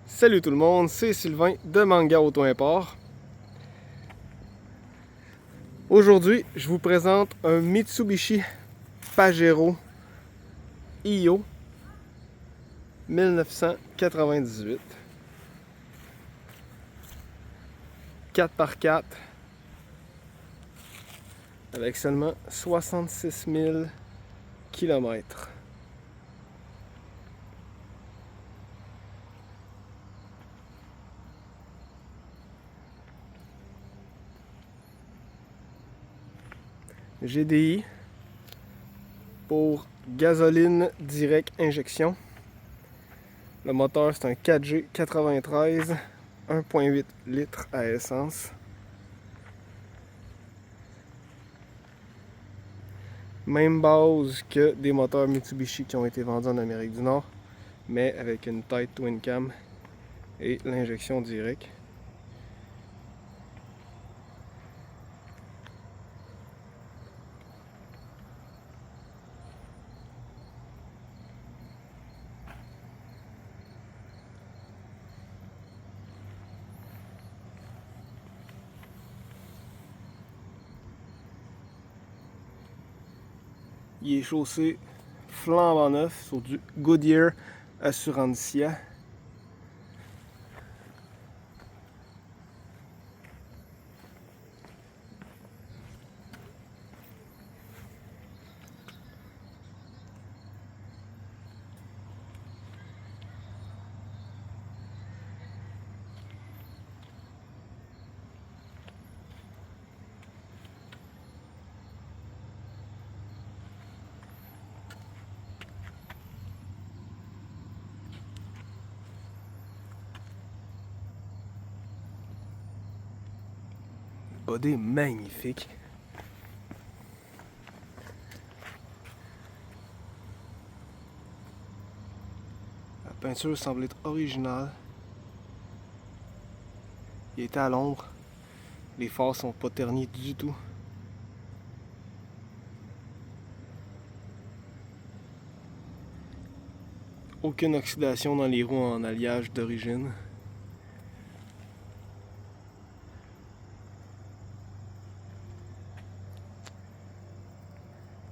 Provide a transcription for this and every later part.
Salut tout le monde, c'est Sylvain de Manga Auto Import. Aujourd'hui, je vous présente un Mitsubishi Pajero IO 1998 4x4 avec seulement 66 000 km. GDI pour gasoline direct injection. Le moteur c'est un 4G 93 1.8 litres à essence. Même base que des moteurs Mitsubishi qui ont été vendus en Amérique du Nord, mais avec une tête twin cam et l'injection directe. Il est chaussé flambant neuf sur du Goodyear Assurantia. Body magnifique. La peinture semble être originale. Il était à l'ombre. Les phares sont pas ternis du tout. Aucune oxydation dans les roues en alliage d'origine.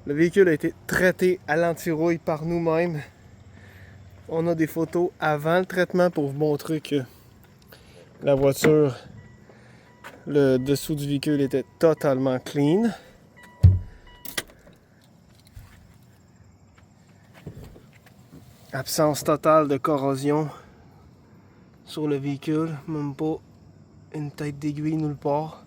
Le véhicule a été traité à l'anti-rouille par nous-mêmes. On a des photos avant le traitement pour vous montrer que la voiture, le dessous du véhicule était totalement clean. Absence totale de corrosion sur le véhicule, même pas une tête d'aiguille nulle part.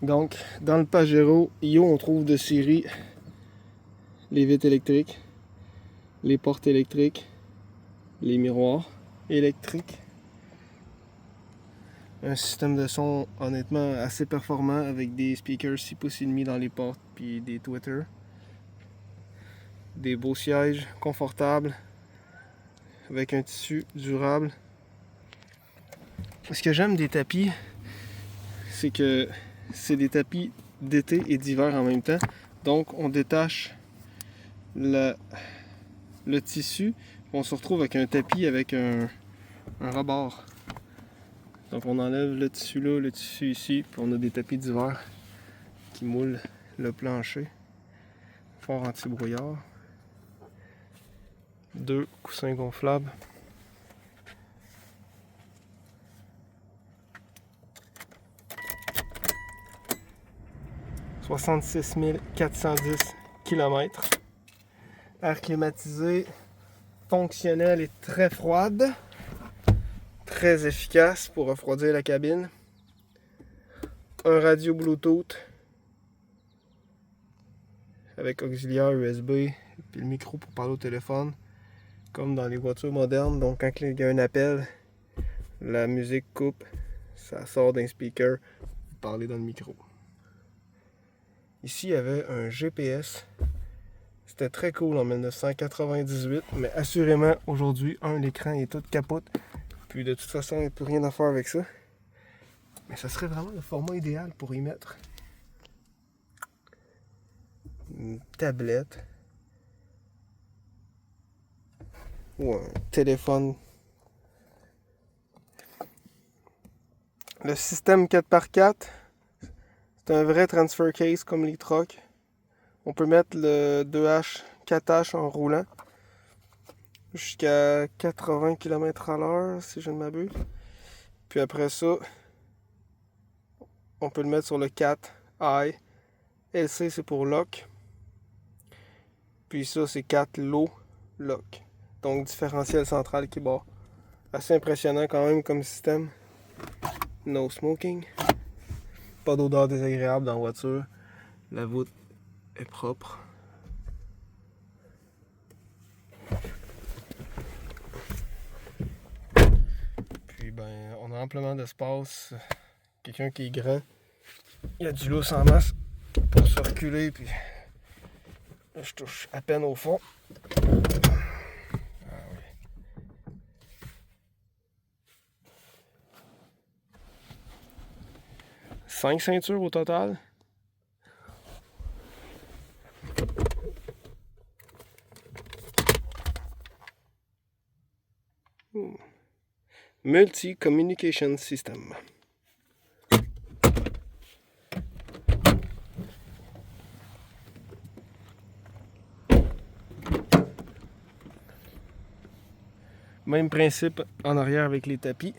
Donc, dans le Pajero IO, on trouve de série les vitres électriques, les portes électriques, les miroirs électriques. Un système de son honnêtement assez performant avec des speakers 6 pouces et demi dans les portes puis des tweeters. Des beaux sièges confortables avec un tissu durable. Ce que j'aime des tapis, c'est que c'est des tapis d'été et d'hiver en même temps. Donc on détache le tissu, on se retrouve avec un tapis avec un rebord. Donc on enlève le tissu là, le tissu ici, puis on a des tapis d'hiver qui moulent le plancher. Fort anti-brouillard. 2 coussins gonflables. « 66 410 km. Air climatisé, fonctionnel et très froide. Très efficace pour refroidir la cabine. Un radio Bluetooth avec auxiliaire USB et le micro pour parler au téléphone comme dans les voitures modernes. Donc quand il y a un appel, la musique coupe, ça sort d'un speaker, vous parlez dans le micro. Ici il y avait un GPS. C'était très cool en 1998, mais assurément aujourd'hui, l'écran est tout capote. Puis de toute façon, il n'y a plus rien à faire avec ça. Mais ça serait vraiment le format idéal pour y mettre une tablette ou un téléphone. Le système 4x4, c'est un vrai transfer case comme les trucks. On peut mettre le 2H, 4H en roulant jusqu'à 80 km/h si je ne m'abuse. Puis après ça, on peut le mettre sur le 4i. LC c'est pour lock. Puis ça c'est 4 low lock. Donc différentiel central qui bat. Assez impressionnant quand même comme système. No smoking. Pas d'odeur désagréable dans la voiture. La voûte est propre. Puis ben on a amplement d'espace. Quelqu'un qui est grand. Il y a du lousse en masse pour se reculer. Puis là, je touche à peine au fond. Ah oui. 5 ceintures au total. Multi-communication system. Même principe en arrière avec les tapis.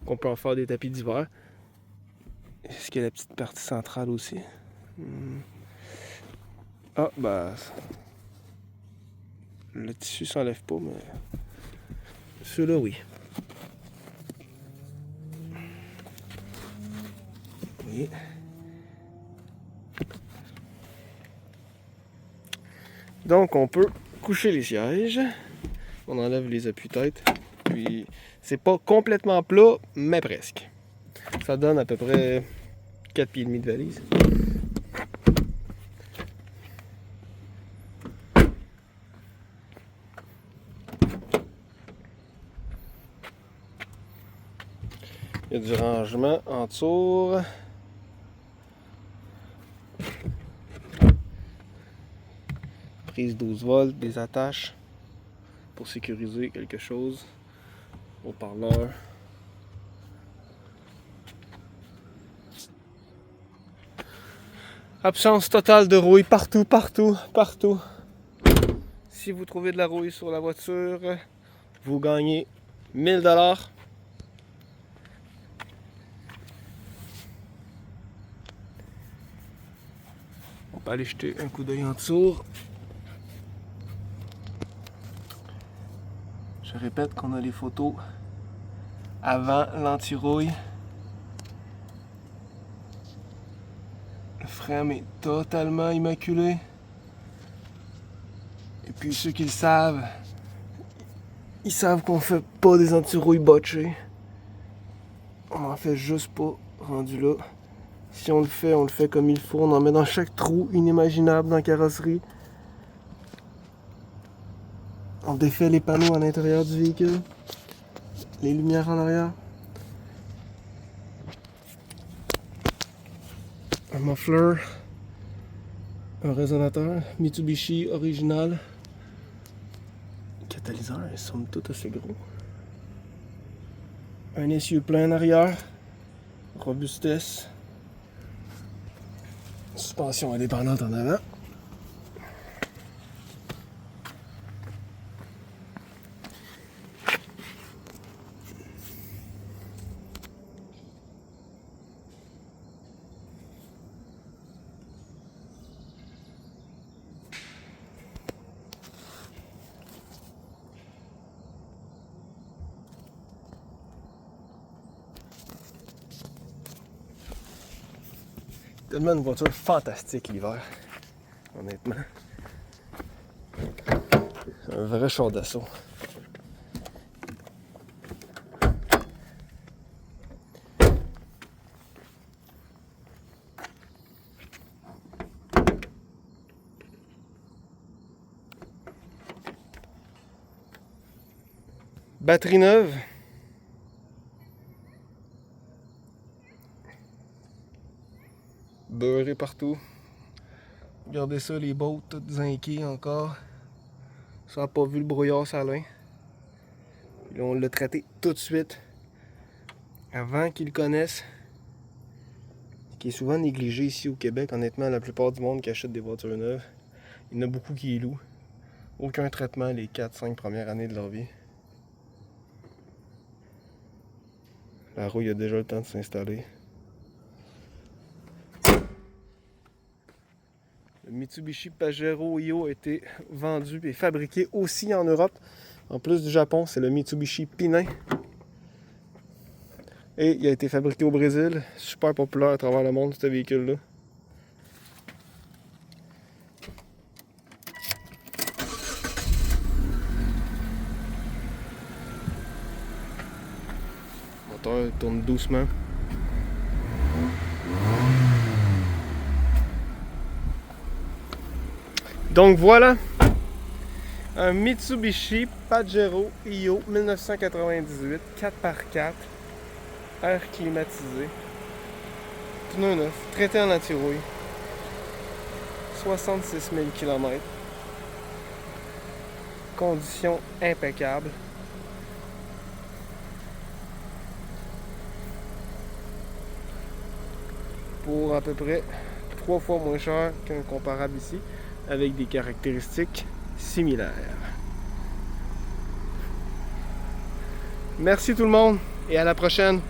On peut en faire des tapis d'hiver. Est-ce qu'il y a la petite partie centrale aussi? Ah, bah. Le tissu s'enlève pas, mais. Ceux-là, oui. Oui. Donc, on peut coucher les sièges. On enlève les appuis-têtes. Puis, c'est pas complètement plat, mais presque. Ça donne à peu près 4 pieds et demi de valise. Il y a du rangement en dessous. Prise 12 volts, des attaches pour sécuriser quelque chose. Haut-parleur. Absence totale de rouille partout, partout, partout. Si vous trouvez de la rouille sur la voiture, vous gagnez 1000 $. On peut aller jeter un coup d'œil en dessous. Je répète qu'on a les photos avant l'anti-rouille. Le frame est totalement immaculé. Et puis ceux qui le savent, ils savent qu'on fait pas des anti-rouilles botchées. On en fait juste pas rendu là. Si on le fait comme il faut. On en met dans chaque trou inimaginable dans la carrosserie. On défait les panneaux à l'intérieur du véhicule. Les lumières en arrière. Un muffler. Un résonateur. Mitsubishi original. Catalyseur est somme toute assez gros. Un essuie-plat en arrière. Robustesse. Suspension indépendante en avant. Tellement une voiture fantastique l'hiver, honnêtement. Un vrai char d'assaut. Batterie neuve. Beurré partout. Regardez ça, les bottes toutes zinquées encore. Ça n'a pas vu le brouillard salin. Puis on l'a traité tout de suite avant qu'ils le connaissent. Ce qui est souvent négligé ici au Québec. Honnêtement, la plupart du monde qui achète des voitures neuves, il y en a beaucoup qui les louent. Aucun traitement les 4-5 premières années de leur vie. La roue, il a déjà le temps de s'installer. Le Mitsubishi Pajero Io a été vendu et fabriqué aussi en Europe. En plus du Japon, c'est le Mitsubishi Pinin. Et il a été fabriqué au Brésil. Super populaire à travers le monde, ce véhicule-là. Le moteur tourne doucement. Donc voilà, un Mitsubishi Pajero Io 1998, 4x4, air climatisé, pneu neuf, traité en anti-rouille, 66 000 km, conditions impeccables. Pour à peu près 3 fois moins cher qu'un comparable ici, avec des caractéristiques similaires. Merci tout le monde et à la prochaine!